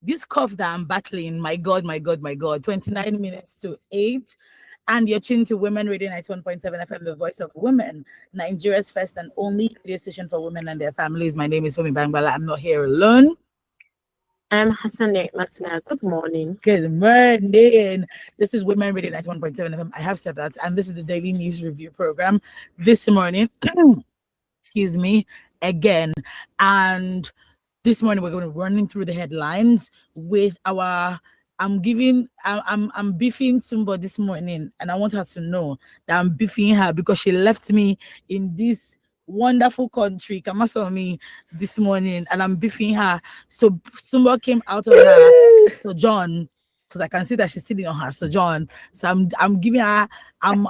This cough that I'm battling, my God, my God, my God. 29 minutes to 8. And you're tuned to Women Radio 91.7 FM, the voice of women, Nigeria's first and only radio station for women and their families. My name is Fumi Bangbala. I'm not here alone. I'm Hassan Matuna. Good morning. Good morning. This is Women Radio 91.7 FM. I have said that. And this is the daily news review program this morning. Excuse me, again. And this morning we're going to be running through the headlines with our I'm beefing Sumbo this morning, and I want her to know that I'm beefing her because she left me in this wonderful country, me this morning, and I'm beefing her. So Sumbo came out of her sojourn, because I can see that she's sitting on her sojourn. So I'm giving her I'm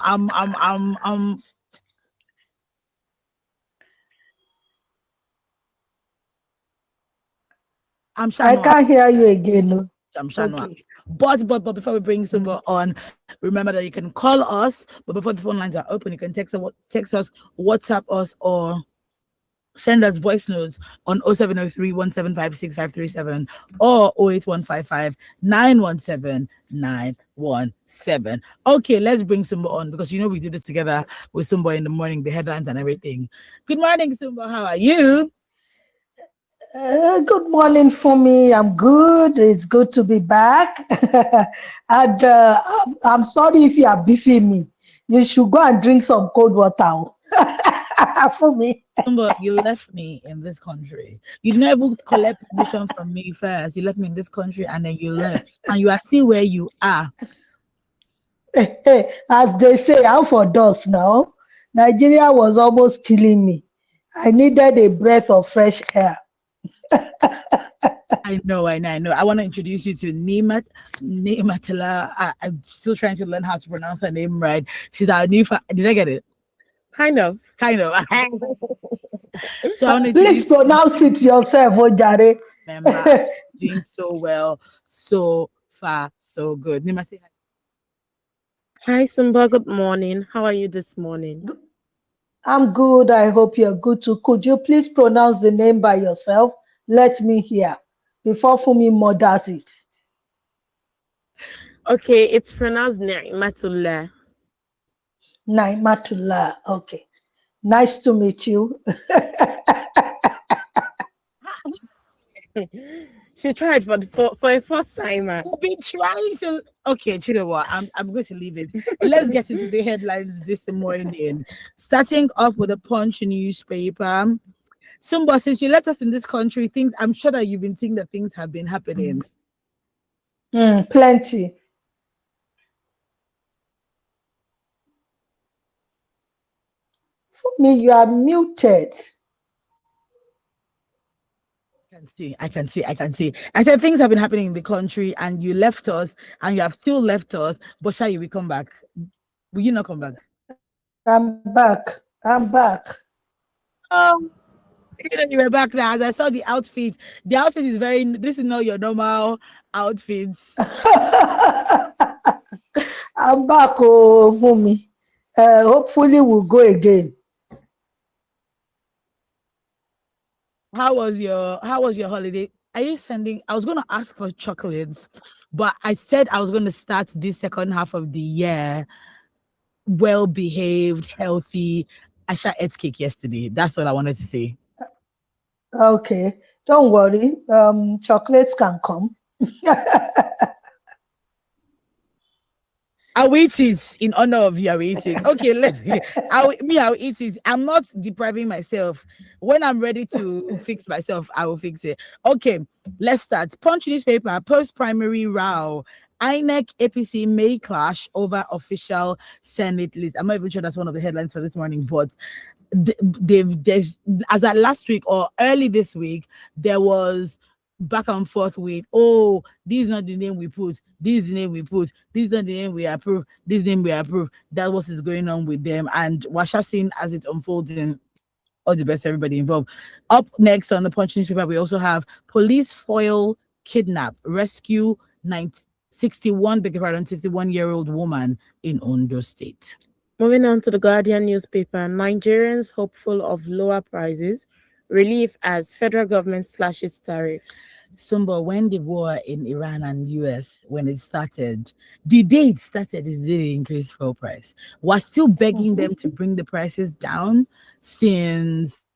I can't hear you again. No. Okay. But before we bring someone on, remember that you can call us. But before the phone lines are open, you can text us, WhatsApp us, or send us voice notes on 0703 1756 537 or 08155 917 917. Okay, let's bring Sumbo on because you know we do this together with Sumbo in the morning, the headlines and everything. Good morning, Sumbo. How are you? Good morning for me. I'm good. It's good to be back. And I'm sorry if you are beefing me. You should go and drink some cold water for me. But you left me in this country. You never collect permission from me first. You left me in this country and then you left. And you are still where you are. As they say, out for dust now. Nigeria was almost killing me. I needed a breath of fresh air. I know. I want to introduce you to Nimatila. I'm still trying to learn how to pronounce her name right. She's our new. Did I get it? Kind of. So please pronounce it yourself, Ojare. Remember, doing so well, so far, so good. Nima, say hi. Hi, Sumba. Good morning. How are you this morning? I'm good. I hope you're good too. Could you please pronounce the name by yourself? Let me hear before Fumi murders it. Okay, it's pronounced Naimatullah. Naimatullah. Okay. Nice to meet you. She tried for a first timer. I've been trying to. Okay, you know what? I'm going to leave it. Let's get into the headlines this morning. Starting off with the Punch newspaper. Sumba, since you left us in this country, I'm sure that you've been seeing that things have been happening. Plenty. For me, you are muted. I can see. I said things have been happening in the country and you left us and you have still left us, but shall you come back? Will you not come back? I'm back. You were back now. As I saw the outfit. The outfit is this is not your normal outfits. I'm back, for me. Hopefully we'll go again. How was your holiday? Are you sending? I was going to ask for chocolates, but I said I was going to start this second half of the year well behaved, healthy. I ate cake yesterday. That's what I wanted to say. Okay, don't worry. Chocolates can come. I'll eat it in honor of you. I'll eat it. Okay, I'll eat it. I'm not depriving myself. When I'm ready to fix myself, I will fix it. Okay, let's start. Punch newspaper, post-primary row. INEC APC may clash over official Senate list. I'm not even sure that's one of the headlines for this morning, but there's as at last week or early this week, there was back and forth with, this is not the name we put, this is the name we put, this is not the name we approve, this name we approve. That's what is going on with them, and we're just seeing as it unfolds. In all the best to everybody involved. Up next on the Punch newspaper, we also have police foil kidnap, rescue 61-year-old woman in Ondo State. Moving on to the Guardian newspaper, Nigerians hopeful of lower prices relief as federal government slashes tariffs. Sumba, when the war in Iran and US, when it started, the day it started is the day they increased fuel price. We're still begging them to bring the prices down since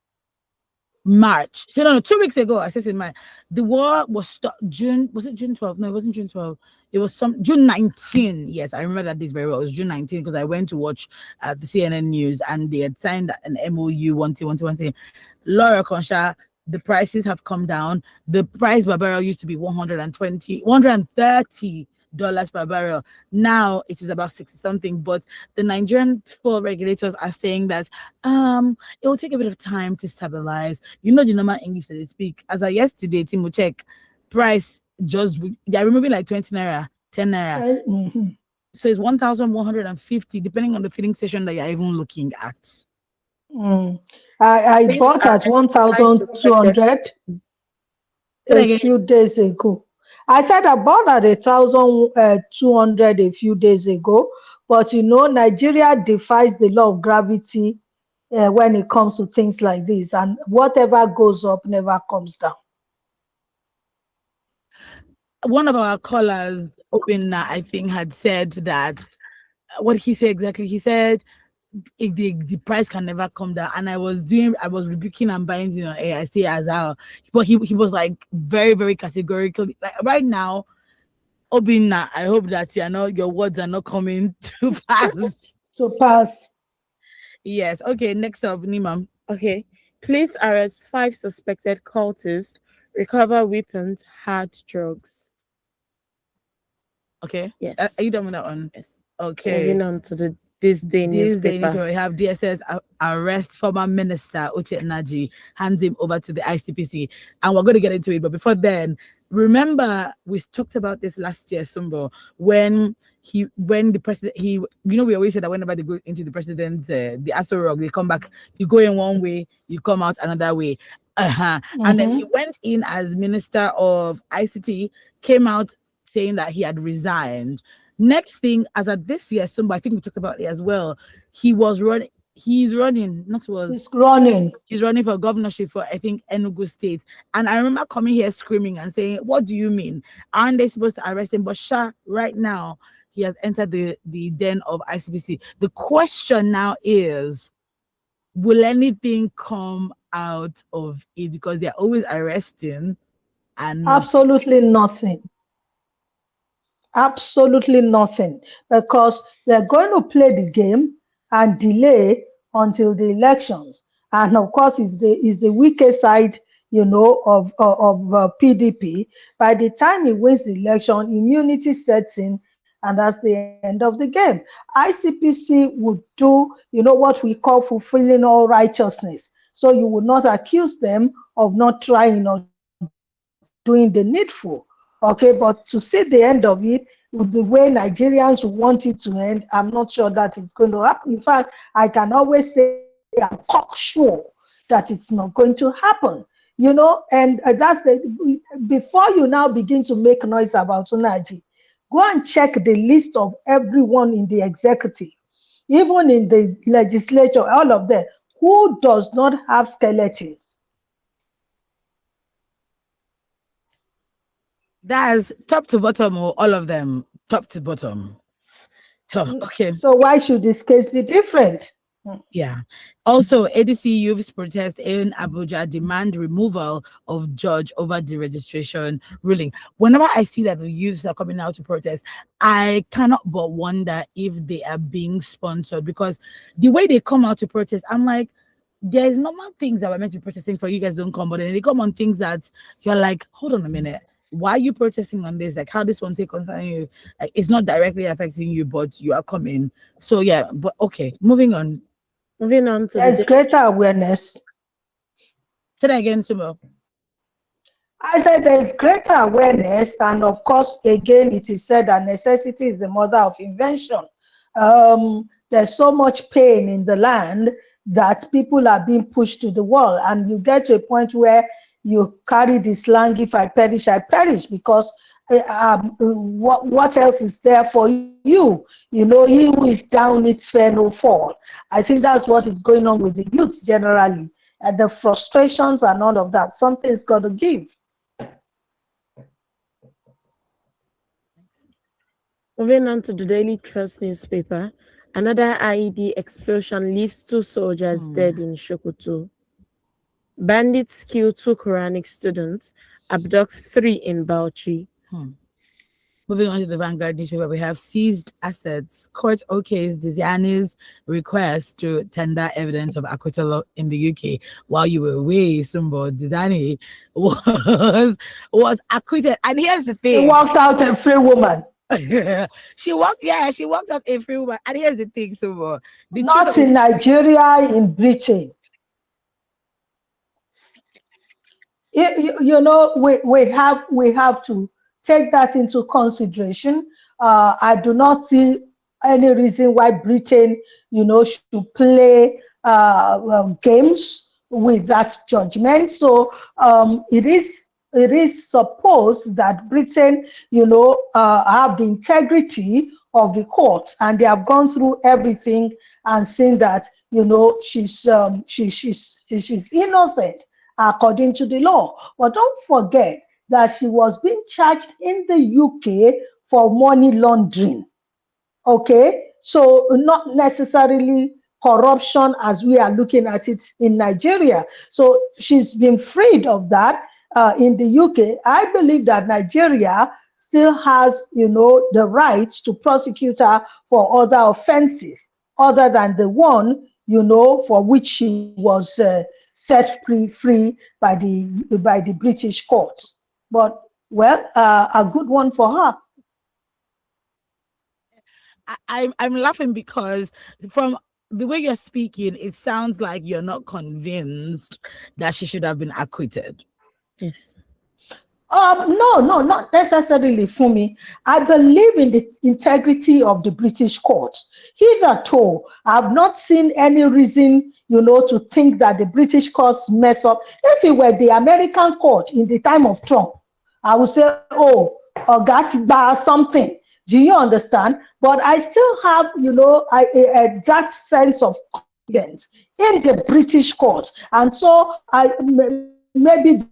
March. So no, 2 weeks ago, I said in March, the war was June. Was it June 12th? No, it wasn't June 12th. It was June 19. Yes, I remember that date very well. It was June 19 because I went to watch the CNN news and they had signed an MOU 1 Laura Consha, the prices have come down. The price per barrel used to be $130 per barrel. Now it is about 60 something. But the Nigerian fuel regulators are saying that it will take a bit of time to stabilize. You know the normal English that they speak. As of yesterday, Timo check price just they're removing like 20 naira, 10 naira. So it's 1,150 depending on the filling station that you're even looking at. I bought at 1,200 a few days ago. I said I bought at 1,200 a few days ago, but you know, Nigeria defies the law of gravity when it comes to things like this, and whatever goes up never comes down. One of our callers, Opina, I think, had said that. What did he say exactly? He said the price can never come down, and I was rebuking and buying I say as well, but he was like very, very categorical. Like right now, Obina, I hope that your words are not coming to pass. To pass. Yes. Okay. Next up, Nimam. Okay. Police arrest 5 suspected cultists, recover weapons, hard drugs. Okay. Yes. Are you done with that one? Yes. Okay. Moving on to this day newspaper. We have DSS arrest former minister Uche Naji, hands him over to the ICPC, and we're going to get into it. But before then, remember we talked about this last year, Sumbo, when the president we always said that whenever they go into the president's the Aso Rock, they come back, you go in one way, you come out another way. And then he went in as Minister of ICT, came out saying that he had resigned. Next thing, as at this year, Sumba, I think we talked about it as well. He's running for governorship for, I think, Enugu State. And I remember coming here screaming and saying, what do you mean? Aren't they supposed to arrest him? But right now, he has entered the den of ICBC. The question now is, will anything come out of it? Because they're always arresting and absolutely nothing. Absolutely nothing, because they're going to play the game and delay until the elections. And of course, is the weakest side, of PDP. By the time he wins the election, immunity sets in, and that's the end of the game. ICPC would do, what we call fulfilling all righteousness. So you would not accuse them of not trying or doing the needful. Okay, but to see the end of it with the way Nigerians want it to end, I'm not sure that it's going to happen. In fact, I can always say I'm sure that it's not going to happen. And that's before you now begin to make noise about Unaji, go and check the list of everyone in the executive, even in the legislature, all of them, who does not have skeletons. That's top to bottom, or all of them, top to bottom. Okay. So why should this case be different? Yeah. Also, ADC youths protest in Abuja demand removal of judge over deregistration ruling. Whenever I see that the youths are coming out to protest, I cannot but wonder if they are being sponsored, because the way they come out to protest, I'm like, there's normal things that we're meant to be protesting for. You guys don't come, but then they come on things that you're like, hold on a minute. Why are you protesting on this? Like, how this one take concern you? Like, it's not directly affecting you, but you are coming. So yeah, but okay, moving on. Moving on to there's greater awareness. Say that again, Sumo. I said there's greater awareness, and of course, again, it is said that necessity is the mother of invention. There's so much pain in the land that people are being pushed to the wall, and you get to a point where you carry the slang, if I perish, because what else is there for you? He who is down, it's fair no fall. I think that's what is going on with the youths generally. the frustrations and all of that. Something's got to give. Moving on to the Daily Trust newspaper, another IED explosion leaves 2 soldiers dead in Sokoto. Bandits kill 2 Quranic students, abduct 3 in Bauchi. Moving on to the Vanguard newspaper, we have seized assets. Court okays Diziani's request to tender evidence of acquittal in the UK. While you were away, Sumbo, Diziani was acquitted. And here's the thing. He walked out a free woman. she walked out a free woman. And here's the thing, Sumbo. Not in Nigeria, in Britain. You know, we have to take that into consideration. I do not see any reason why Britain, you know, should play games with that judgment. So it is supposed that Britain, you know, have the integrity of the court, and they have gone through everything and seen that, you know, she's innocent according to the law. But don't forget that she was being charged in the UK for money laundering. Okay, so not necessarily corruption as we are looking at it in Nigeria. So she's been freed of that in the UK. I believe that Nigeria still has, you know, the right to prosecute her for other offenses other than the one, you know, for which she was set free by the British court. But well, a good one for her. I'm laughing because from the way you're speaking, it sounds like you're not convinced that she should have been acquitted. Yes. No, not necessarily for me. I believe in the integrity of the British court. Hitherto, I've not seen any reason, you know, to think that the British courts mess up. If it were the American court in the time of Trump, I would say, oh, that's something. Do you understand? But I still have, you know, that sense of confidence in the British court. And so maybe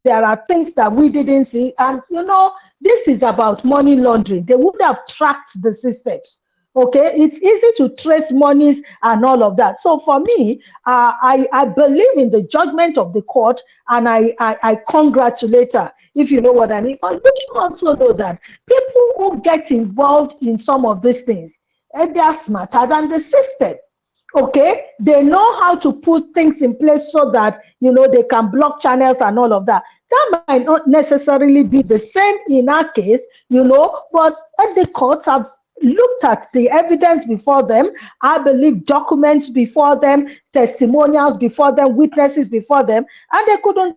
there are things that we didn't see. And, you know, this is about money laundering. They would have tracked the systems. Okay, it's easy to trace monies and all of that. So for me, I believe in the judgment of the court, and I congratulate her, if you know what I mean. But you should also know that people who get involved in some of these things, they are smarter than the system. Okay, they know how to put things in place so that, you know, they can block channels and all of that. That might not necessarily be the same in our case, you know, but the courts have looked at the evidence before them, I believe documents before them, testimonials before them, witnesses before them, and they couldn't.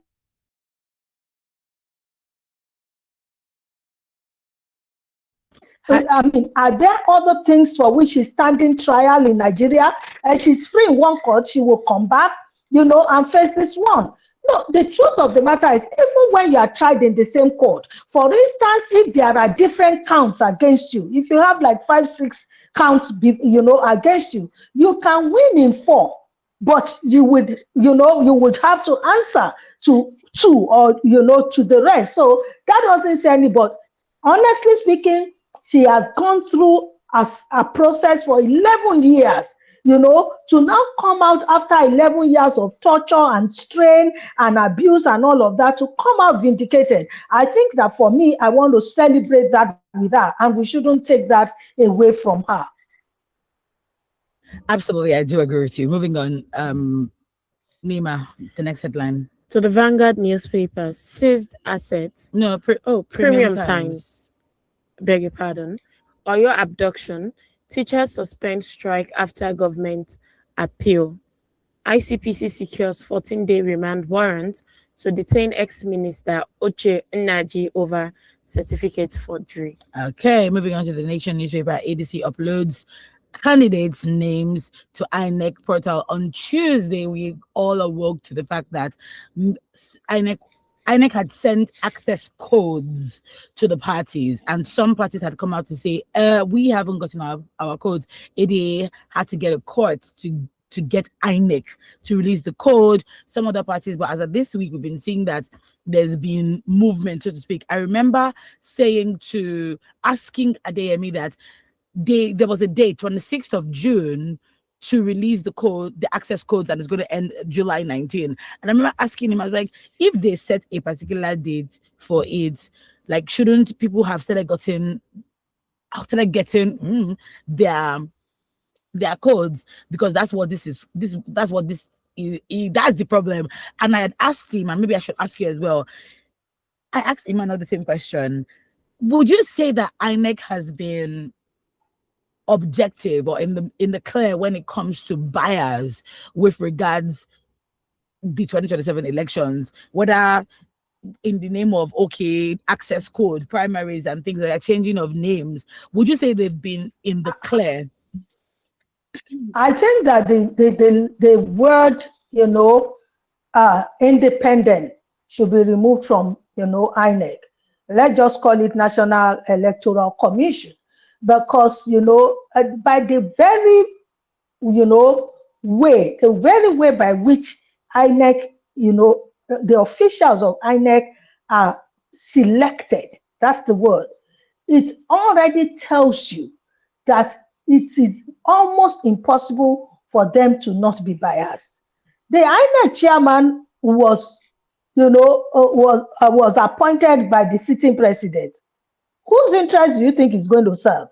I mean, are there other things for which she's standing trial in Nigeria? And she's free in one court, she will come back, you know, and face this one. No, the truth of the matter is, even when you are tried in the same court, for instance, if there are different counts against you, if you have like 5, 6 counts, you know, against you, you can win in 4, but you would, you know, you would have to answer to 2 or, you know, to the rest. So that doesn't say any, but honestly speaking, she has gone through a process for 11 years. You know, to now come out after 11 years of torture and strain and abuse and all of that, to come out vindicated. I think that for me, I want to celebrate that with her, and we shouldn't take that away from her. Absolutely, I do agree with you. Moving on, Nima, the next headline. To the Vanguard newspaper, seized assets. No, Premium Times. Beg your pardon. Or your abduction. Teachers suspend strike after government appeal. ICPC secures 14-day remand warrant to detain ex-minister Oche Nnaji over certificate forgery. Okay, moving on to the Nation newspaper. ADC uploads candidates' names to INEC portal on Tuesday. We all awoke to the fact that INEC had sent access codes to the parties, and some parties had come out to say, we haven't gotten our codes. ADA had to get a court to to get INEC to release the code, some other parties. But as of this week, we've been seeing that there's been movement, so to speak. I remember asking Adeyemi that there was a date, 26th of June, to release the access codes, and it's going to end July 19. And I remember asking him, I was like, if they set a particular date for it, like, shouldn't people have started getting their codes? Because that's what this is. That's the problem. And I had asked him, and maybe I should ask you as well. I asked him another same question. Would you say that INEC has been objective or in the clear when it comes to bias with regards the 2027 elections, whether in the name of access code, primaries and things like changing of names? Would you say they've been in the clear? I think that the word, independent should be removed from, INEC. Let's just call it National Electoral Commission, because, by the very, way by which INEC, the officials of INEC are selected, that's the word, it already tells you that it is almost impossible for them to not be biased. The INEC chairman was appointed by the sitting president. Whose interest do you think is going to serve?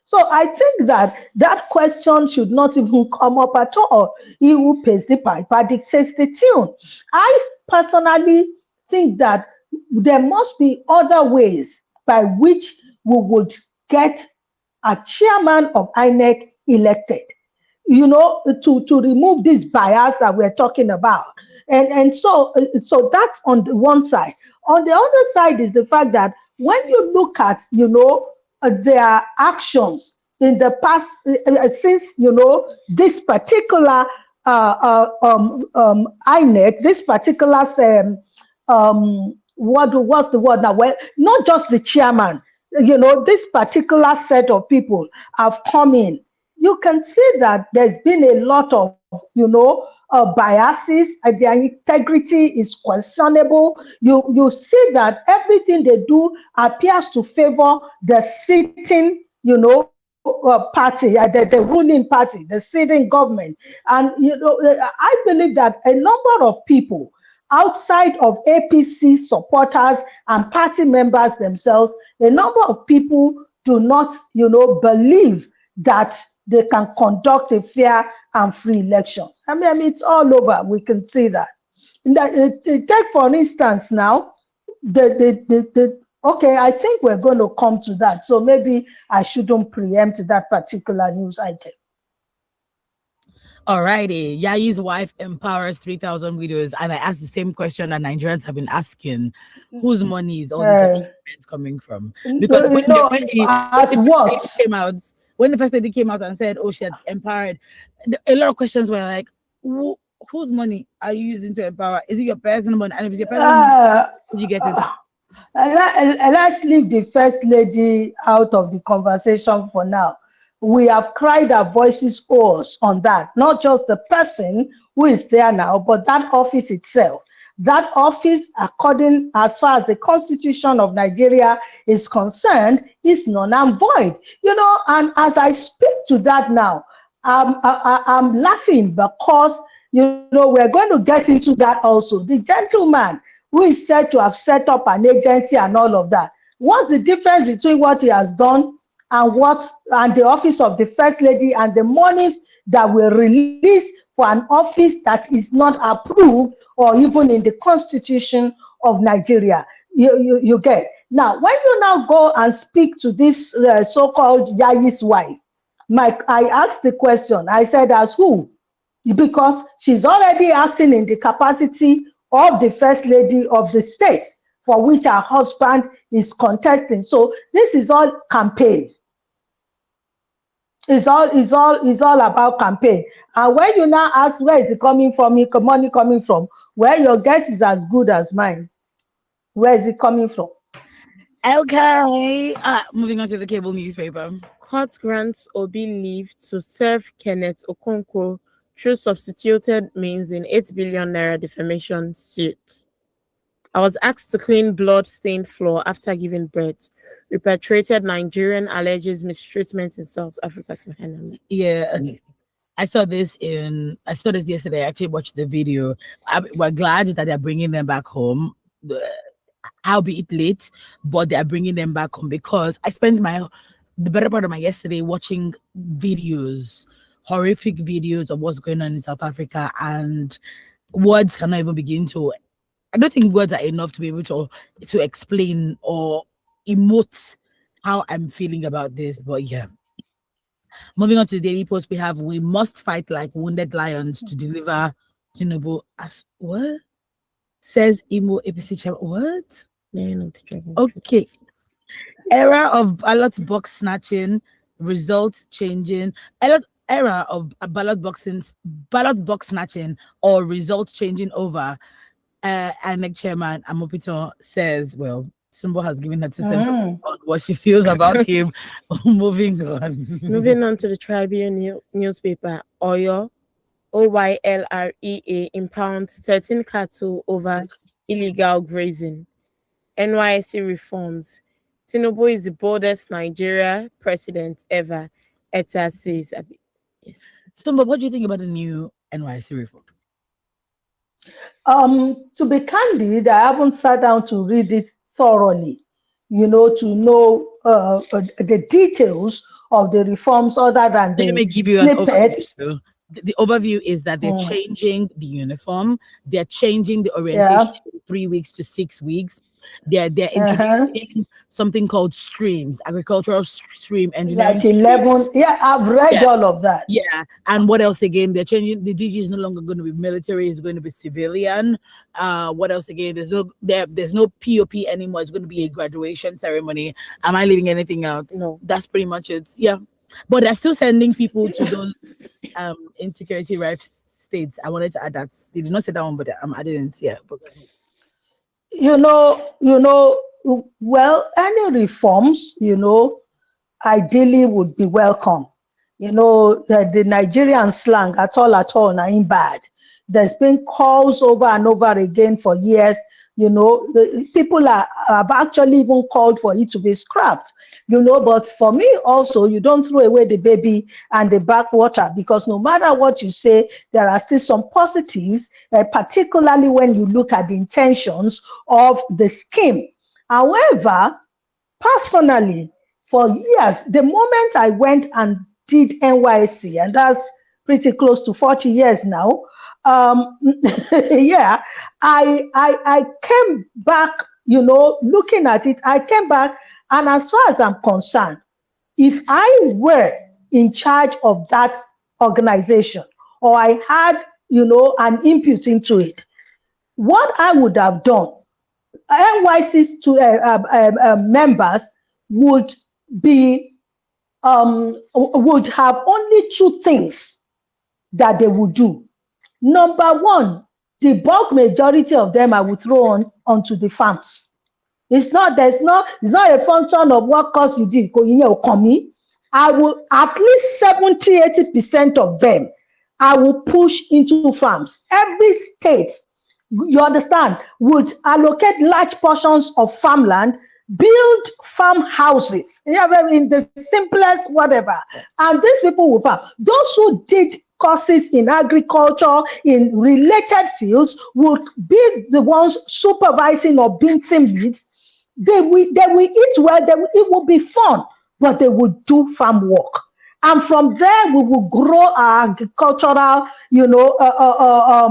So I think that question should not even come up at all. He who pays the piper dictates the tune. I personally think that there must be other ways by which we would get a chairman of INEC elected, to remove this bias that we're talking about. And so that's on the one side. On the other side is the fact that when you look at, their actions in the past, since, this particular INEC, this particular, what's the word now? Well, not just the chairman, this particular set of people have come in. You can see that there's been a lot of, biases. Their integrity is questionable. You see that everything they do appears to favor the sitting, party, the ruling party, the sitting government. And, I believe that a number of people outside of APC supporters and party members themselves, a number of people do not, believe that they can conduct a fair and free election. I mean, it's all over. We can see that. Take, for instance, now, okay, I think we're going to come to that. So maybe I shouldn't preempt that particular news item. Alrighty, Yayi's wife empowers 3,000 widows, and I asked the same question that Nigerians have been asking: whose money is all this coming from? Because when the first lady came out and said, "Oh, she had empowered," a lot of questions were like, "Whose money are you using to empower? Is it your personal money? And if it's your personal money, did you get it?" Let's leave the first lady out of the conversation for now. We have cried our voices hoarse on that, not just the person who is there now, but that office itself. That office, according as far as the Constitution of Nigeria is concerned, is null and void. And as I speak to that now, I'm laughing because, we're going to get into that also. The gentleman who is said to have set up an agency and all of that, what's the difference between what he has done and the office of the first lady and the monies that were released for an office that is not approved or even in the Constitution of Nigeria? You get. Now, when you now go and speak to this so-called Yayi's wife, I asked the question, I said, as who? Because she's already acting in the capacity of the first lady of the state, for which her husband is contesting. So this is all campaign. It's all about campaign. And when you now ask where is it coming from, money coming from, well, your guess is as good as mine. Where is it coming from? Okay. Moving on to the cable newspaper. Court grants Obi leave to serve Kenneth Okonkwo through substituted means in 8 billion naira defamation suit. I was asked to clean blood-stained floor after giving birth. Repatriated Nigerian alleges mistreatment in South Africa. Yeah. I saw this yesterday. I actually watched the video. We're glad that they're bringing them back home. I'll be late, but they're bringing them back home because I spent the better part of my yesterday watching videos, horrific videos of what's going on in South Africa, and words cannot even begin to. I don't think words are enough to be able to explain or emote how I'm feeling about this. But yeah. Moving on to the Daily Post, we must fight like wounded lions to deliver Tinubu as what? Says Imo APC what? Okay. Era of ballot box snatching, results changing. Era of ballot box snatching or results changing over. INEC chairman Amopito says, well, Sumbo has given her 2 cents on what she feels about him. Moving on. Moving on to the Tribune newspaper, Oyo, OYLREA impounds 13 cattle over illegal grazing. NYSC reforms. Tinubu is the boldest Nigeria president ever, ETA says. Yes. Sumbo, what do you think about the new NYSC reform? To be candid, I haven't sat down to read it thoroughly, to know the details of the reforms other than the Let me give you snippets. an overview. The overview is that they're changing the uniform, they're changing the orientation from 3 weeks to 6 weeks. They're introducing something called streams, agricultural stream engineering. Like 11, I've read all of that. Yeah, and what else again? They're changing. The DG is no longer going to be military; it's going to be civilian. What else again? There's no POP anymore. It's going to be a graduation ceremony. Am I leaving anything out? No, that's pretty much it. Yeah, but they're still sending people to those insecurity rife states. I wanted to add that. They did not say that one, but I'm adding it here. But well, any reforms, ideally would be welcome. The Nigerian slang at all, not bad. There's been calls over and over again for years. The people have actually even called for it to be scrapped. But for me also, you don't throw away the baby and the bathwater, because no matter what you say, there are still some positives, particularly when you look at the intentions of the scheme. However, personally, for years, the moment I went and did NYC, and that's pretty close to 40 years now, I came back, looking at it, I came back, and as far as I'm concerned, if I were in charge of that organization, or I had, an input into it, what I would have done, NYC's members would have only 2 things that they would do. Number one, the bulk majority of them I would throw onto the farms. It's not a function of what course you did. I will at least 70-80% of them I will push into farms. Every state, you understand, would allocate large portions of farmland, build farmhouses, in the simplest whatever, and these people will farm. Those who did courses in agriculture, in related fields, would be the ones supervising or being team leads. They will eat well, it will be fun, but they will do farm work. And from there, we will grow our agricultural,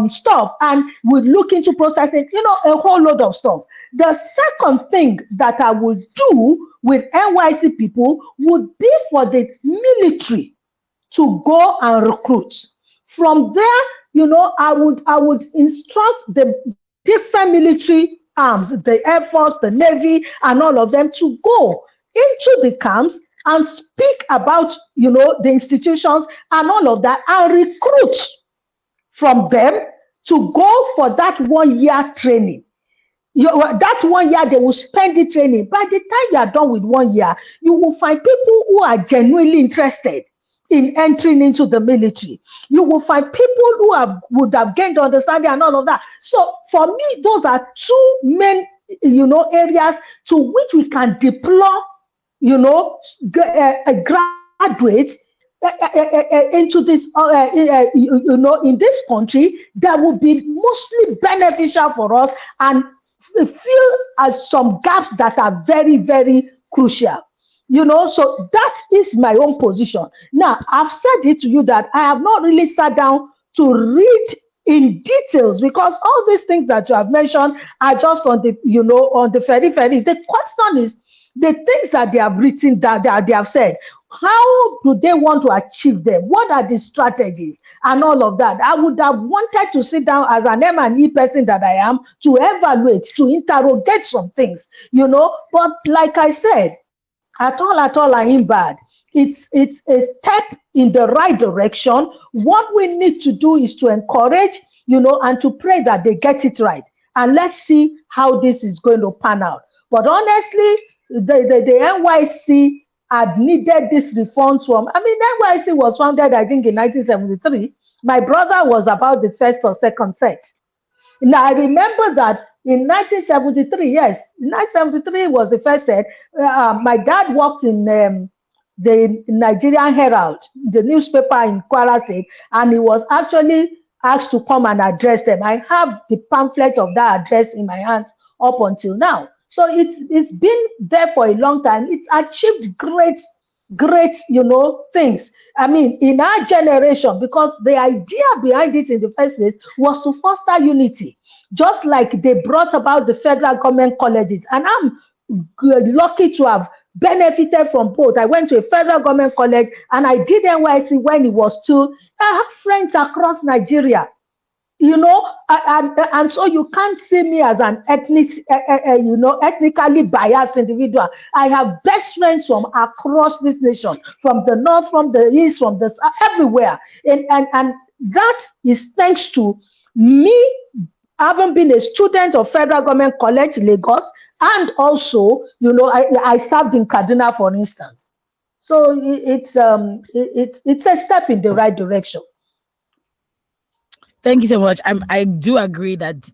stuff, and we look into processing, a whole load of stuff. The second thing that I would do with NYC people would be for the military to go and recruit. From there, I would instruct the different military arms, the Air Force, the Navy, and all of them to go into the camps and speak about, the institutions and all of that, and recruit from them to go for that 1 year training. That 1 year, they will spend the training. By the time you are done with 1 year, you will find people who are genuinely interested. in entering into the military. You will find people who would have gained understanding and all of that. So for me, those are two main, areas to which we can deploy, graduates into this, in this country that will be mostly beneficial for us and fill as some gaps that are very, very crucial. So that is my own position. Now, I've said it to you that I have not really sat down to read in details because all these things that you have mentioned are just on the, on the very. The question is the things that they have written, that they have said. How do they want to achieve them? What are the strategies and all of that? I would have wanted to sit down as an M&E person that I am to evaluate, to interrogate some things, But like I said, at all, I am bad. It's a step in the right direction. What we need to do is to encourage, and to pray that they get it right. And let's see how this is going to pan out. But honestly, the NYC had needed these reforms from. I mean, NYC was founded, I think, in 1973. My brother was about the first or second set. Now, I remember that in 1973, yes, 1973 was the first set. My dad worked in the Nigerian Herald, the newspaper in Kwara State, and he was actually asked to come and address them. I have the pamphlet of that address in my hands up until now. So it's been there for a long time. It's achieved great, things. I mean, in our generation, because the idea behind it in the first place was to foster unity, just like they brought about the federal government colleges. And I'm lucky to have benefited from both. I went to a federal government college and I did NYC when it was two. I have friends across Nigeria. And so you can't see me as an ethnically biased individual. I have best friends from across this nation, from the north, from the east, from the south, everywhere. And that is thanks to me having been a student of Federal Government College, Lagos, and also, I served in Kaduna, for instance. So it's a step in the right direction. Thank you so much. I do agree that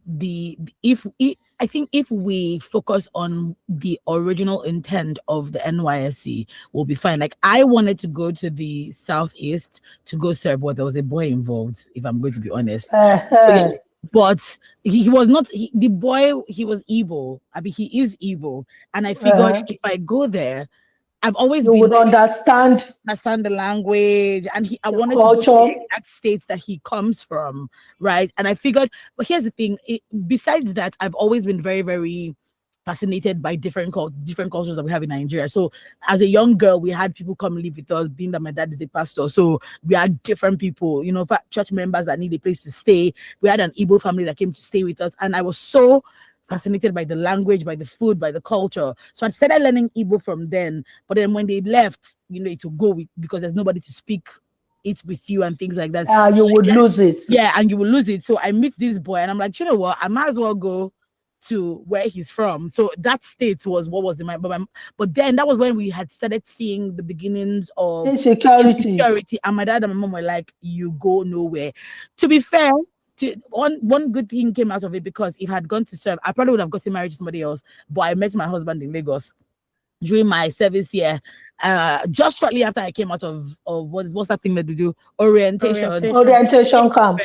I think if we focus on the original intent of the NYSC, we'll be fine. Like, I wanted to go to the Southeast to go serve, but there was a boy involved, if I'm going to be honest. But he was not, the boy, he was Igbo. I mean, he is Igbo. And I figured if I go there, I've always you would understand the language, and I wanted to go to the exact states that he comes from, right? And I figured, but here's the thing: besides that, I've always been very, very fascinated by different cultures that we have in Nigeria. So, as a young girl, we had people come live with us, being that my dad is a pastor. So we had different people, church members that need a place to stay. We had an Igbo family that came to stay with us, and I was so fascinated by the language, by the food, by the culture. So I started learning Igbo from then. But then when they left, to go with, because there's nobody to speak it with you and things like that. You would lose it. Yeah, and you will lose it. So I meet this boy and I'm like, you know what? I might as well go to where he's from. So that state was what was in my but then that was when we had started seeing the beginnings of insecurity. And my dad and my mom were like, you go nowhere. To be fair, one good thing came out of it, because if I had gone to serve, I probably would have gotten married to somebody else. But I met my husband in Lagos during my service year, just shortly after I came out of what's that thing that we do? Orientation camp.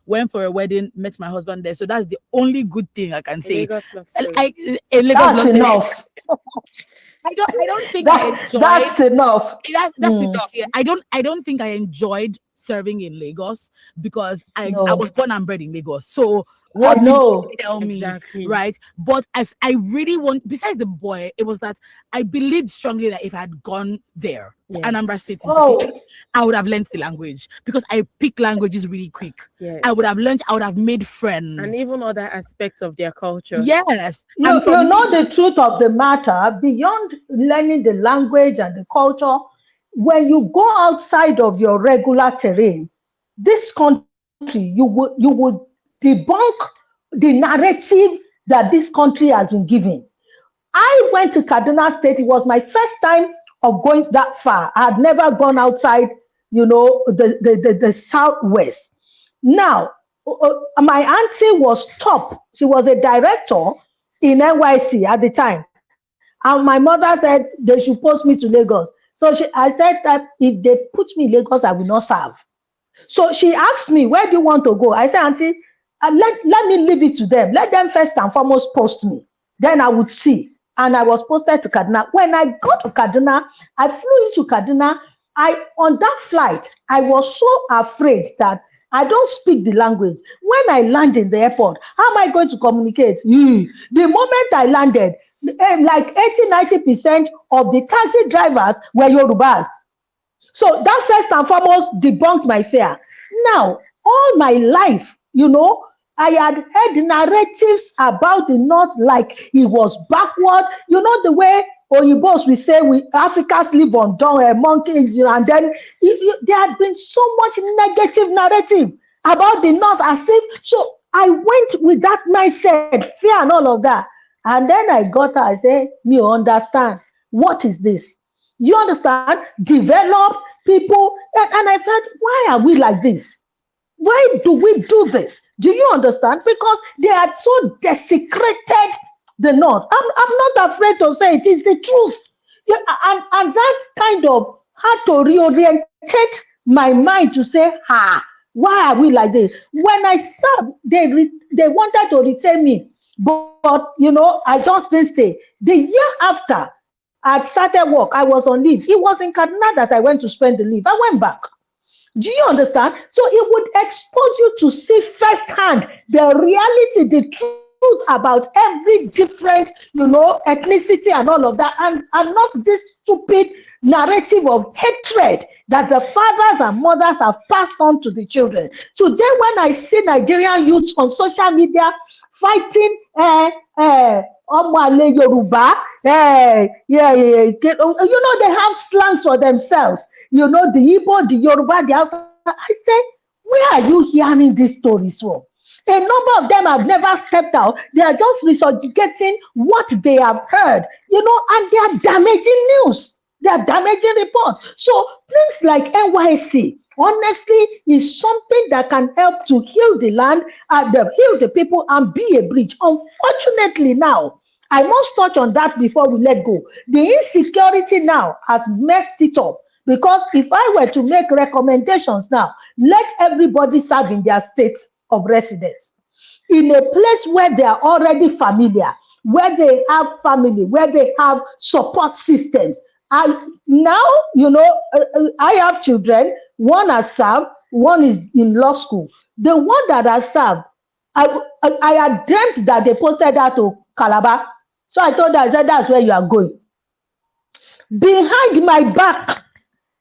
Went for a wedding, met my husband there. So that's the only good thing I can say. That's enough. I don't think I enjoyed. That's enough. That's enough. Yeah, I don't think I enjoyed serving in Lagos, because I was born and bred in Lagos. So what do you tell me, right? But I really want, besides the boy, it was that I believed strongly that if I had gone there, Anambra State, I would have learned the language, because I pick languages really quick. Yes. I would have made friends. And even other aspects of their culture. Yes. You know the truth of the matter, beyond learning the language and the culture, when you go outside of your regular terrain, this country, you would debunk the narrative that this country has been given. I went to Kaduna State. It was my first time of going that far. I had never gone outside the southwest. Now, my auntie was top. She was a director in NYC at the time. And my mother said they should post me to Lagos. So I said that if they put me in Lagos, I will not serve. So she asked me, where do you want to go? I said, Auntie, let me leave it to them. Let them first and foremost post me. Then I would see. And I was posted to Kaduna. When I got to Kaduna, I flew into Kaduna. On that flight, I was so afraid that I don't speak the language. When I land in the airport, how am I going to communicate? The moment I landed, like 80-90% of the taxi drivers were Yorubas. So that first and foremost debunked my fear. Now, all my life, I had heard narratives about the North like it was backward. You know the way Oyibos we say Africans live on monkeys, and then there had been so much negative narrative about the North as if. So I went with that mindset, fear and all of that. And then I got her, I said, you understand, what is this? You understand? Develop people. And I felt, why are we like this? Why do we do this? Do you understand? Because they had so desecrated the North. I'm not afraid to say it is the truth. Yeah, and that kind of had to reorientate my mind to say, why are we like this? When I served, they wanted to retain me. But I just didn't stay. The year after I started work, I was on leave. It was in Kaduna that I went to spend the leave. I went back. Do you understand? So it would expose you to see firsthand the reality, the truth about every different, ethnicity and all of that, and not this stupid narrative of hatred that the fathers and mothers have passed on to the children. Today, when I see Nigerian youths on social media fighting Omale Yoruba, they have slangs for themselves. The Igbo, the Yoruba, the Hausa. I say, where are you hearing these stories from? A number of them have never stepped out. They are just regurgitating what they have heard, and they are damaging news. They are damaging reports. So things like NYC, honestly, is something that can help to heal the land, heal the people, and be a bridge. Unfortunately now, I must touch on that before we let go. The insecurity now has messed it up. Because if I were to make recommendations now, let everybody serve in their state of residence. In a place where they are already familiar, where they have family, where they have support systems. I have children. One has served, one is in law school. The one that has served, I had dreamt that they posted that to Calabar. So I told her, I said, that's where you are going. Behind my back,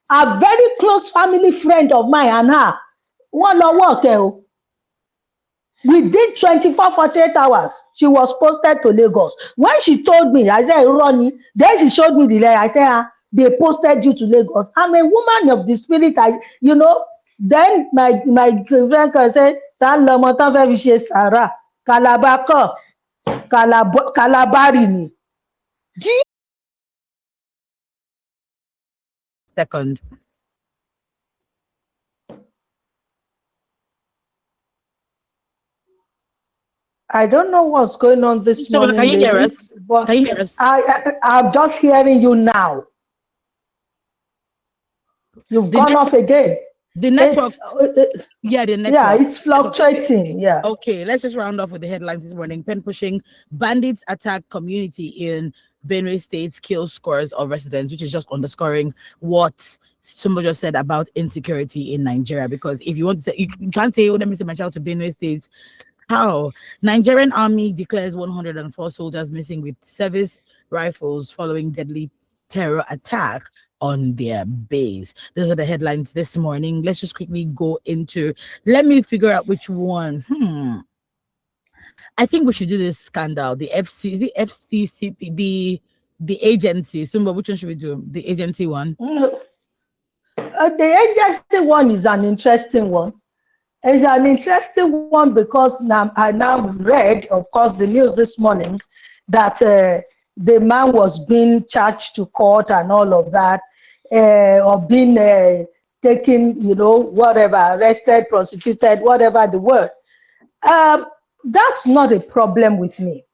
a very close family friend of mine and her, one on work. Within 24, 48 hours, she was posted to Lagos. When she told me, I said, Ronnie, then she showed me the letter. I said, they posted you to Lagos. I'm a woman of the spirit. Then my friend said, Kalabari. Second. I don't know what's going on this morning. Can you hear us? Can you hear us? I'm just hearing you now. You've gone off again. The network. The network. Yeah, it's fluctuating. Yeah. Okay, let's just round off with the headlines this morning. Pen pushing bandits attack community in Benue State, kill scores of residents, which is just underscoring what somebody just said about insecurity in Nigeria. Because if you want to say, you can't say, let me send my child to Benue State. How? Nigerian army declares 104 soldiers missing with service rifles following deadly terror attack on their base. Those are the headlines this morning. Let's just quickly go into, let me figure out which one. I think we should do this scandal. The FCCP, the agency. Sumba, which one should we do? The agency one? The agency one is an interesting one. It's an interesting one because I now read, of course, the news this morning that the man was being charged to court and all of that, or being taken, whatever, arrested, prosecuted, whatever the word. That's not a problem with me.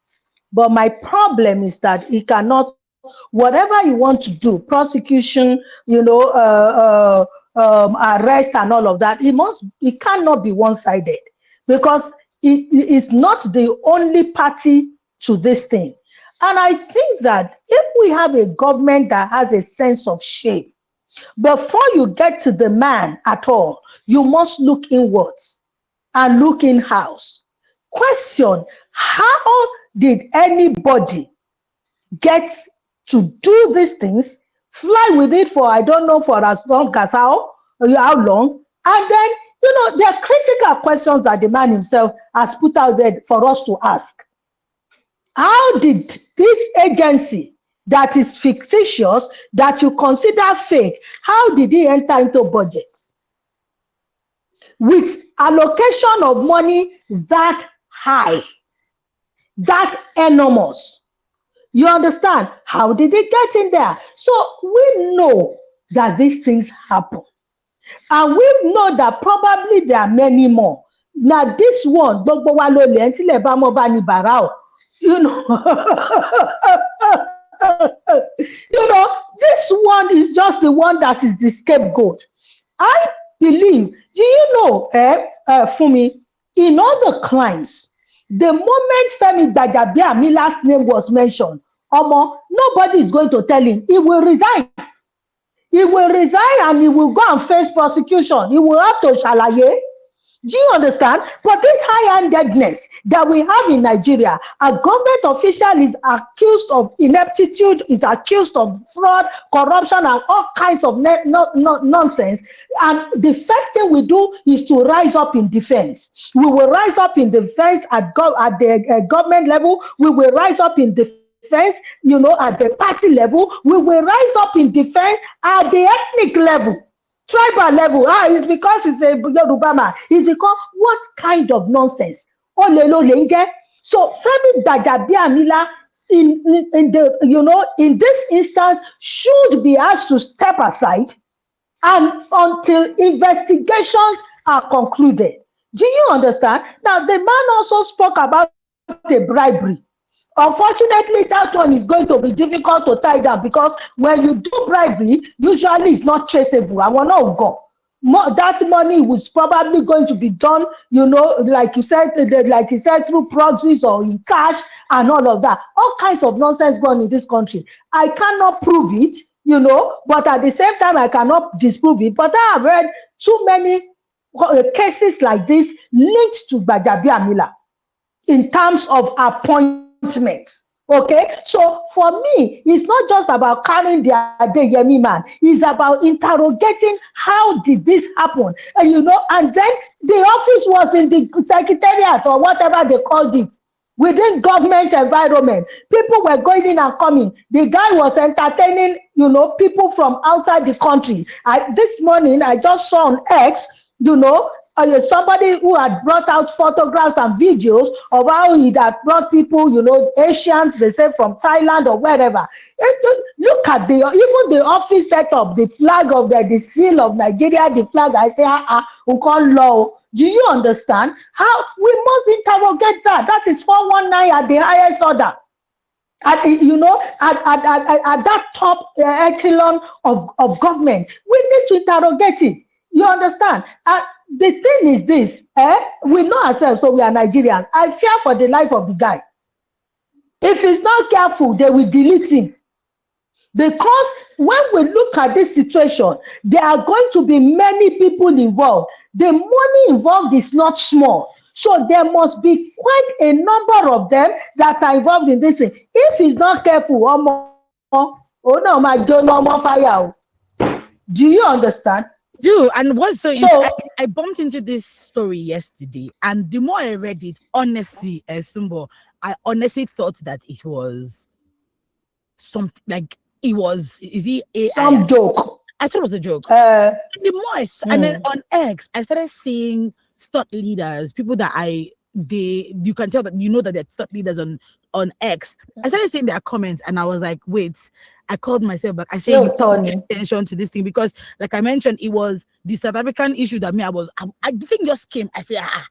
But my problem is that he cannot, whatever you want to do, prosecution, arrest and all of that, it cannot be one-sided because it is not the only party to this thing. And I think that if we have a government that has a sense of shame, before you get to the man at all, you must look inwards and look in house. Question: how did anybody get to do these things, fly with it for I don't know for as long as how long, and then there are critical questions that the man himself has put out there for us to ask. How did this agency that is fictitious, that you consider fake, how did he enter into budget with allocation of money that high, that enormous? You understand? How did it get in there? So we know that these things happen. And we know that probably there are many more. Now this one, you know, this one is just the one that is the scapegoat. I believe, do you know, Fumi, in other crimes, the moment Femi Gbajabiamila's name was mentioned, nobody is going to tell him. He will resign. He will resign and he will go and face prosecution. He will have to shalaye. Do you understand? But this high-handedness that we have in Nigeria, a government official is accused of ineptitude, is accused of fraud, corruption, and all kinds of nonsense. And the first thing we do is to rise up in defense. We will rise up in defense at the government level. We will rise up in defense, at the party level. We will rise up in defense at the ethnic level. Tribal level, it's because it's a Yoruba man. It's because what kind of nonsense? So Femi Gbajabiamila in this instance should be asked to step aside and until investigations are concluded. Do you understand? Now the man also spoke about a bribery. Unfortunately, that one is going to be difficult to tie down because when you do bribery, usually it's not traceable. I will not go. That money was probably going to be done, like you said, through proxies or in cash and all of that. All kinds of nonsense going on in this country. I cannot prove it, but at the same time, I cannot disprove it. But I have read too many cases like this linked to Gbajabiamila in terms of appointments. Okay, so for me, it's not just about carrying the Adeyemi man, it's about interrogating how did this happen, and then the office was in the secretariat or whatever they called it, within government environment. People were going in and coming. The guy was entertaining, people from outside the country. This morning, I just saw on X, somebody who had brought out photographs and videos of how he had brought people, Asians, they say from Thailand or wherever. Look at even the office setup, the flag of the seal of Nigeria, the flag. I say, law. Do you understand? How we must interrogate that? That is 419 at the highest order. At that top echelon of government, we need to interrogate it. You understand? The thing is this, we know ourselves, so we are Nigerians. I fear for the life of the guy. If he's not careful, they will delete him. Because when we look at this situation, there are going to be many people involved. The money involved is not small. So there must be quite a number of them that are involved in this thing. If he's not careful, fire. Do you understand? And I bumped into this story yesterday, and the more I read it, honestly, Sumbo, I honestly thought that it was something like is he AI? Some joke. I thought it was a joke. The more and then on X, I started seeing thought leaders, people that I you can tell that that they're thought leaders on X. I started seeing their comments and I was like, wait, I called myself back. I said, Yo, you pay Tony. attention to this thing because, like I mentioned, it was the South African issue that I think just came. I said, ah.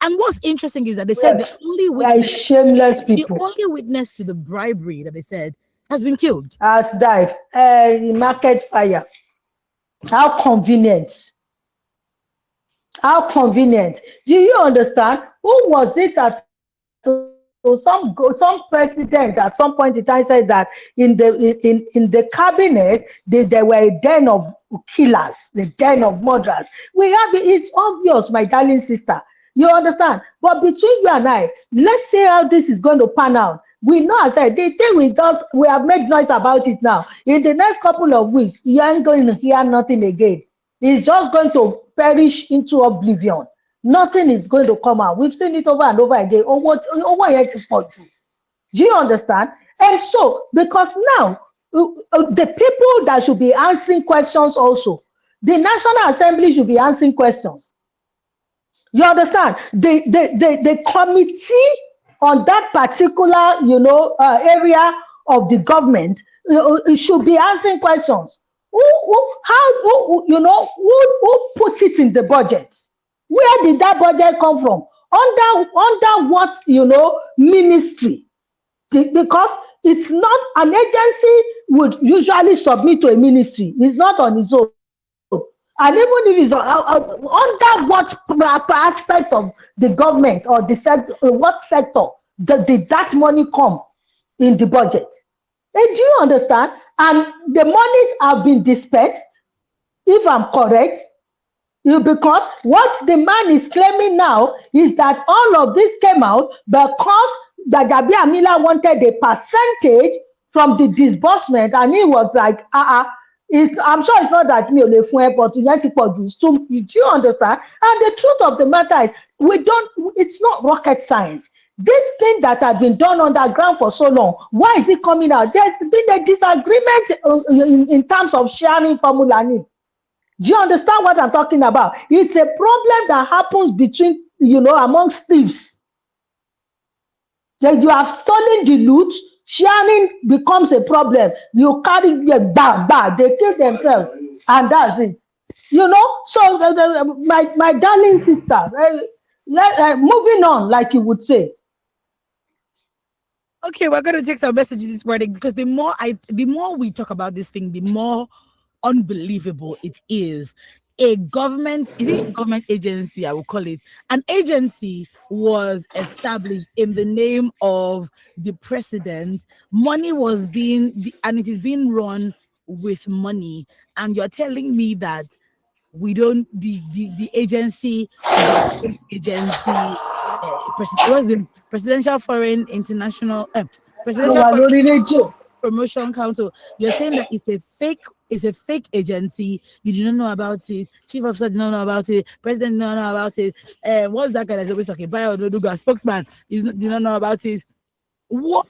And what's interesting is that they said We are shameless the people. only witness to the bribery that they said has been killed. Has died. In market fire. How convenient. How convenient. Do you understand? Who was it that some president at some point in time said that in the cabinet there were a den of killers, the den of murderers. It's obvious, my darling sister. You understand? But between you and I, let's see how this is going to pan out. We know, as I said, the thing we have made noise about it now. In the next couple of weeks, you ain't going to hear nothing again. It's just going to perish into oblivion. Nothing is going to come out. We've seen it over and over again. Over here for you. Do you understand? And so, because now the people that should be answering questions also, the National Assembly should be answering questions. You understand? The committee on that particular, area of the government should be answering questions. Who put it in the budget? Where did that budget come from? Under what, ministry? Because it's not an agency would usually submit to a ministry. It's not on its own. And even if it's under what aspect of the government or the sector, what sector did that money come in the budget? And do you understand? And the monies have been dispersed, if I'm correct, because what the man is claiming now is that all of this came out because Jajabi Amila wanted a percentage from the disbursement, and he was like, I'm sure it's not that me or but do you understand? And the truth of the matter is, it's not rocket science. This thing that had been done underground for so long, why is it coming out? There's been a disagreement in terms of sharing formula. Do you understand what I'm talking about? It's a problem that happens between, amongst thieves. So you have stolen the loot, sharing becomes a problem. You carry they kill themselves, and that's it. So my darling sister, moving on, like you would say. Okay, we're going to take some messages this morning because the more we talk about this thing, the more unbelievable it is. A government agency, I will call it, an agency was established in the name of the president. Money was and it is being run with money. And you're telling me that the agency agency was the Presidential Foreign International Presidential Promotion Council. You're saying that it's a fake agency. You do not know about it. Chief officer did not know about it. President did not know about it. What's that guy that's always talking? Bayo Ododuga, spokesman, did not know about it. What?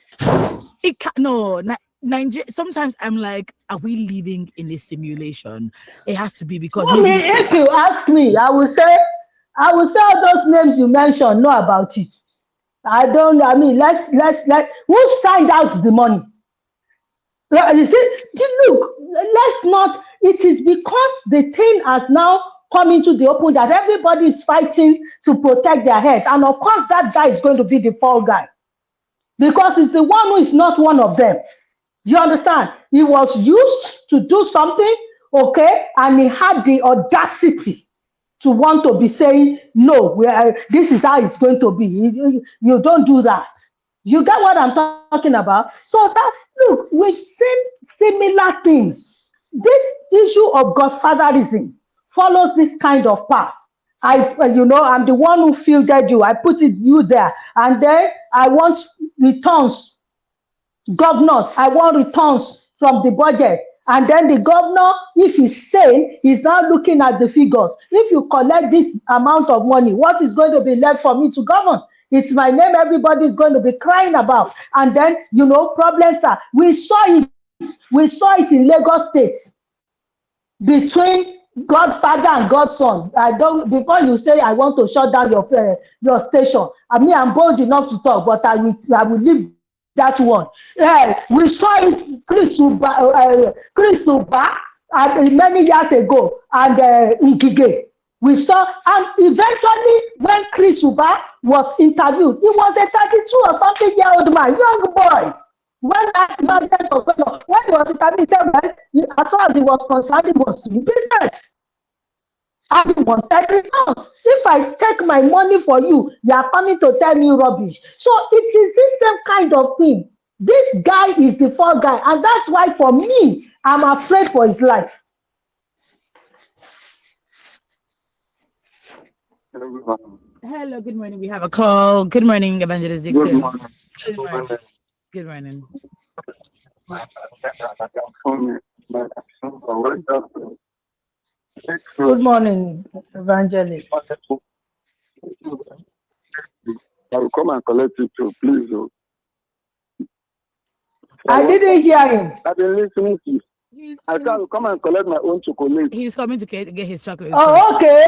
Nigeria. Sometimes I'm like, are we living in a simulation? It has to be because. If you ask me, I will say all those names you mentioned know about it. Let's who signed out the money? You see, look, let's not. It is because the thing has now come into the open that everybody is fighting to protect their heads, and of course that guy is going to be the fall guy because he's the one who is not one of them. You understand? He was used to do something, okay, and he had the audacity to want to be saying, no, this is how it's going to be. You don't do that. You get what I'm talking about? So look, we've seen similar things. This issue of godfatherism follows this kind of path. I'm the one who fielded you. I put you there. And then I want returns. Governors, I want returns from the budget. And then the governor, if he's sane, he's now looking at the figures. If you collect this amount of money, what is going to be left for me to govern? It's my name everybody is going to be crying about. And then, problems we saw it in Lagos State between Godfather and Godson. I don't. Before you say I want to shut down your station, I mean I'm bold enough to talk, but I will leave that one. We saw it, Chris Uba, many years ago, and Ngige. We saw, and eventually when Chris Uba was interviewed, he was a 32 or something year old man, young boy. When that madness was going on, when he was interviewed, he said, well, as far as he was concerned, he was doing business. And he wanted returns. If I take my money for you, you are coming to tell me rubbish. So it is this same kind of thing. This guy is the fall guy, and that's why for me, I'm afraid for his life. Hello, good morning. We have a call. Good morning, Evangelist Dixon. Good morning. Good morning. Good morning. Good morning, Evangelist. I will come and collect it too, please. I didn't hear him. I've been listening to you. I said I will come and collect my own chocolate. He's coming to get his chocolate. Oh, okay.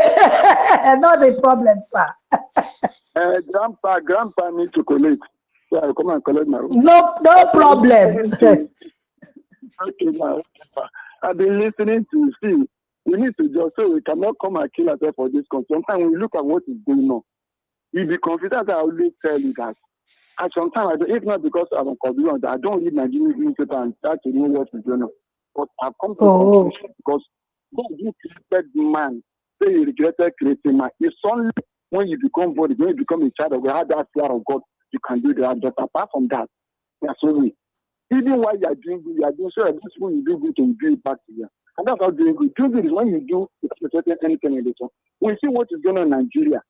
Not a problem, sir. Grandpa needs chocolate. So I will come and collect my own. No problem. I've been listening to you. See, we need to just so we cannot come and kill ourselves for this country. Sometimes when we look at what is going on, we be confident. I always tell you that. And sometimes, if not because I'm confident, I don't read Nigerian newspaper and start to know what is going on. But I've come to conclusion because God you created man, say he regretted creating man. It's only when you become body, when you become a child of God, have that fear of God, you can do that. But apart from that, that's only. Even while you are doing good, you are doing so that this when you do good, you do it back to you. And that's how doing good. Doing good is when you do anything in this one. We see what is going on in Nigeria.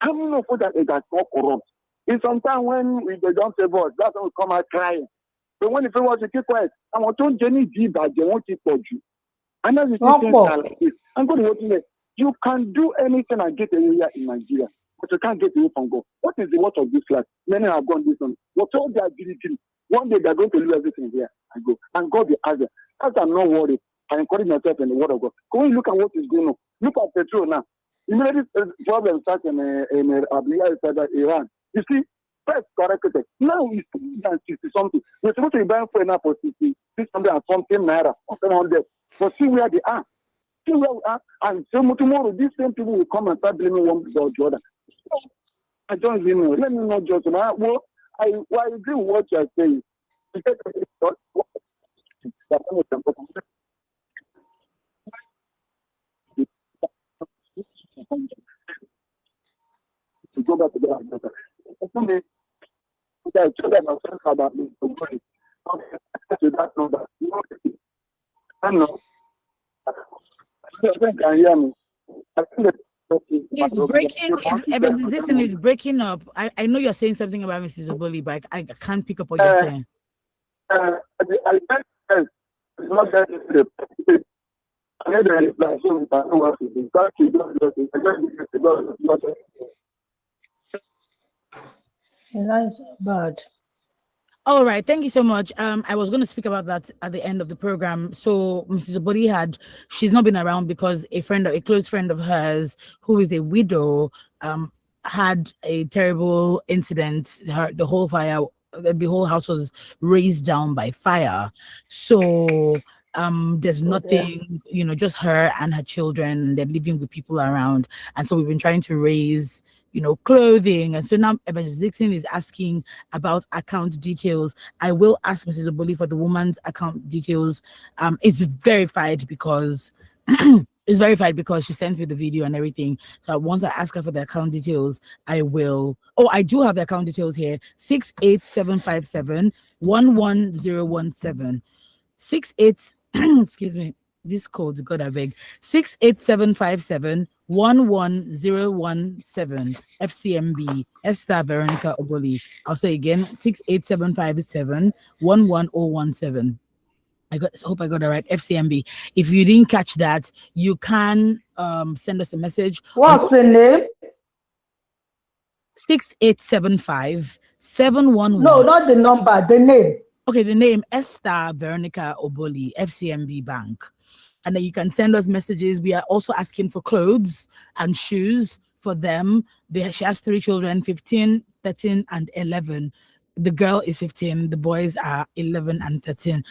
How many know that it has not corrupt? It's sometimes when they don't say voice, that's when we come out crying. But when the people want to keep quiet, I want to Jenny deep that they won't keep for you. And that's the thing like this. I'm going to say, you can do anything and get away in Nigeria, but you can't get away from God. What is the word of this life? Many have gone this one. What all their ability, one day they're going to lose everything here and go. And God will ask them. As I'm not worried, I encourage myself in the word of God. Go and look at what is going on. Look at petrol now. Immediately problem starts in Abuja, Iran. You see, first corrected. Now it's 60 something. We're supposed to be buying for now for 60, 600 and something naira, 700. But see where they are. See where we are. And so tomorrow, these same people will come and start blaming one about the other. So, I don't even know. Let me not judge them. I agree with what you're saying. To go back to the I told them about me. To that number. I know. I think I hear me. I think it's breaking. Evangelist is breaking up. I know you're saying something about Mrs. Oboli, but I can't pick up what you're saying. I think it's not that it's I need to reply so I know what to do. Thank you. That's bad. All right, thank you so much. I was going to speak about that at the end of the program. So Mrs. Obodi she's not been around because a close friend of hers, who is a widow, had a terrible incident. The whole house was razed down by fire. So there's nothing, just her and her children. They're living with people around, and so we've been trying to raise clothing. And so now Evangelist Dixon is asking about account details. I will ask Mrs. Oboli for the woman's account details. It's verified because she sent me the video and everything. So once I ask her for the account details, I will. Oh, I do have the account details here. 68757 11017. 68 excuse me. This code, God, I beg. 68757 11017 FCMB Esther Veronica Oboli. I'll say again 68757 11017. Hope I got it right. FCMB. If you didn't catch that, you can send us a message. What's the name? 6875 711. No, not the number, the name. Okay, the name Esther Veronica Oboli, FCMB Bank. and then you can send us messages. We are also asking for clothes and shoes for them. She has 3 children, 15, 13, and 11. The girl is 15, the boys are 11 and 13.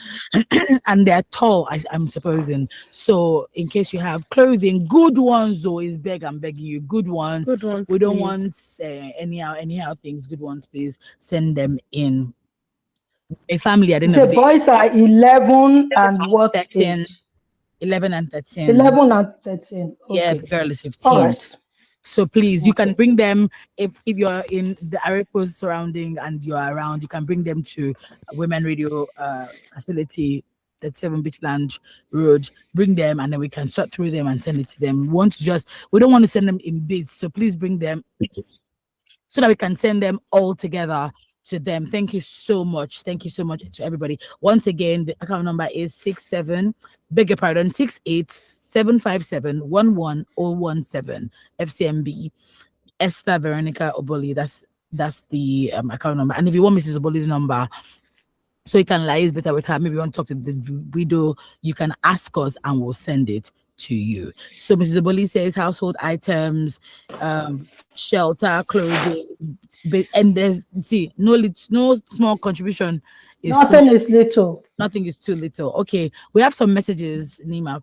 And they're tall, I'm supposing. So in case you have clothing, good ones though, is I'm begging you, good ones. Good ones, we don't please. want anyhow things. Good ones, please send them in. A family at the end The of the day. boys are 11 and what 13, age? 11 and 13. 11 and 13. Okay. Yeah, the girl is 15. All right. So please, you can Okay. bring them if you're in the Arepo's surrounding and you're around, you can bring them to Women Radio facility, 37 Beachland Road. Bring them and then we can sort through them and send it to them. We don't want to send them in bits, so please bring them so that we can send them all together to them. Thank you so much. Thank you so much to everybody. Once again, the account number is 68-757-11017 FCMB Esther Veronica Oboli. That's the account number. And if you want Mrs. Oboli's number, so you can liaise better with her, maybe you want to talk to the widow, you can ask us and we'll send it to you. So Mrs. Oboli says household items, shelter, clothing, and there's no small contribution. Nothing is little. Nothing is too little. Okay, we have some messages, Nima.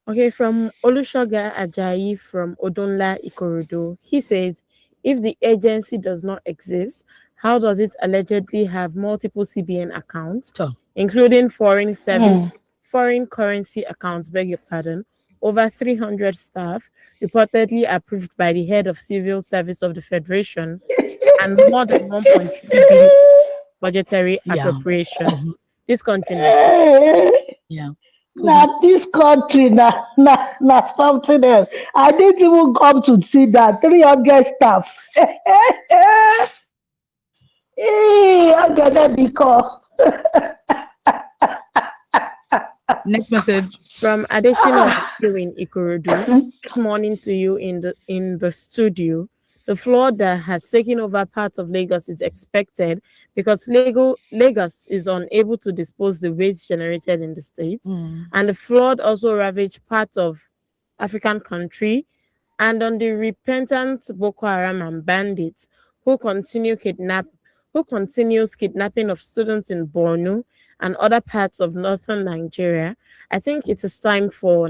Okay, from Olushoga Ajayi from Odonla Ikorodu. He says, if the agency does not exist, how does it allegedly have multiple CBN accounts, including foreign currency accounts, beg your pardon, over 300 staff, reportedly approved by the head of Civil Service of the Federation, and more than 1.3 billion budgetary appropriation? This continue. Yeah. Now this country, now something else. I didn't even come to see that 300 staff. I'm gonna be called. Next message from Additional in Ikorodu. This morning to you in the studio. The flood that has taken over parts of Lagos is expected because Lagos is unable to dispose the waste generated in the state. And the flood also ravaged parts of African country, and on the repentant Boko Haram and bandits who continues kidnapping of students in Borno and other parts of northern Nigeria. I think it is time for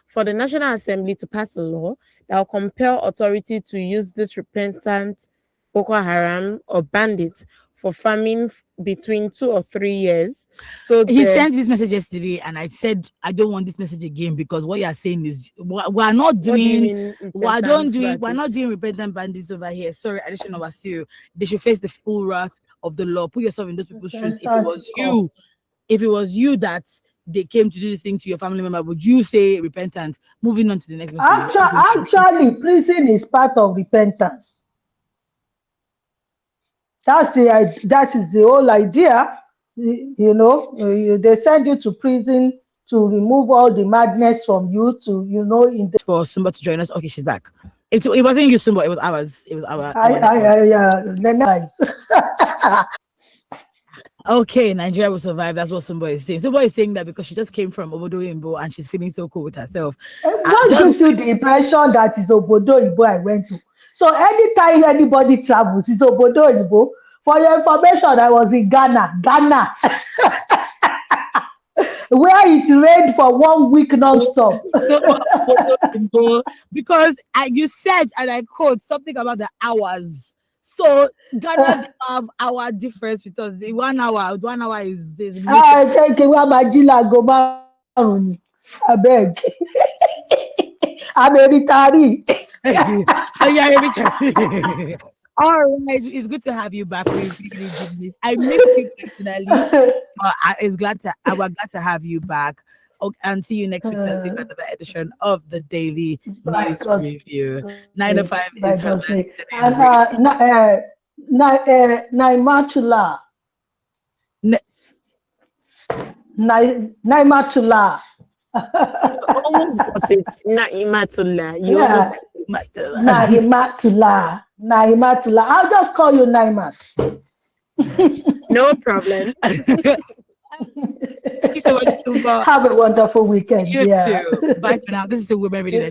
for the National Assembly to pass a law that will compel authority to use this repentant Boko Haram or bandits for farming between 2 or 3 years. So he sent this message yesterday, and I said I don't want this message again because what you are saying is we're not doing repentant bandits over here. Sorry, additional Wasiu. They should face the full wrath of the law. Put yourself in those people's shoes. If it was you that they came to do this thing to your family member, would you say repentant? Moving on to the next message. Actually, prison is part of repentance. That is the whole idea. They send you to prison to remove all the madness from you. For Sumba to join us. Okay, she's back. It wasn't you, Sumba. It was ours. It was our. Okay, Nigeria will survive. That's what Sumba is saying. Sumba is saying that because she just came from Obodo Imbo and she's feeling so cool with herself. What gives you the impression that it's Obodo Imbo I went to? So anytime anybody travels, it's Obodo Imbo. For your information, I was in Ghana, where it rained for 1 week non-stop. Because you said, and I quote, something about the hours. So Ghana have hour difference because the 1 hour is I beg. I'm a retiree. All right, it's good to have you back. We really did this. I missed you personally, but I was glad to have you back. Okay, and see you next week for another edition of the Daily News Review. 9:05 is her Naimatullah. Naimatullah. Almost got it. Naimatullah. Naimatullah. I'll just call you Naimat. No problem. Thank you so much, Silva. Have a wonderful weekend. You Yeah. too. Bye for now. This is the Women Reading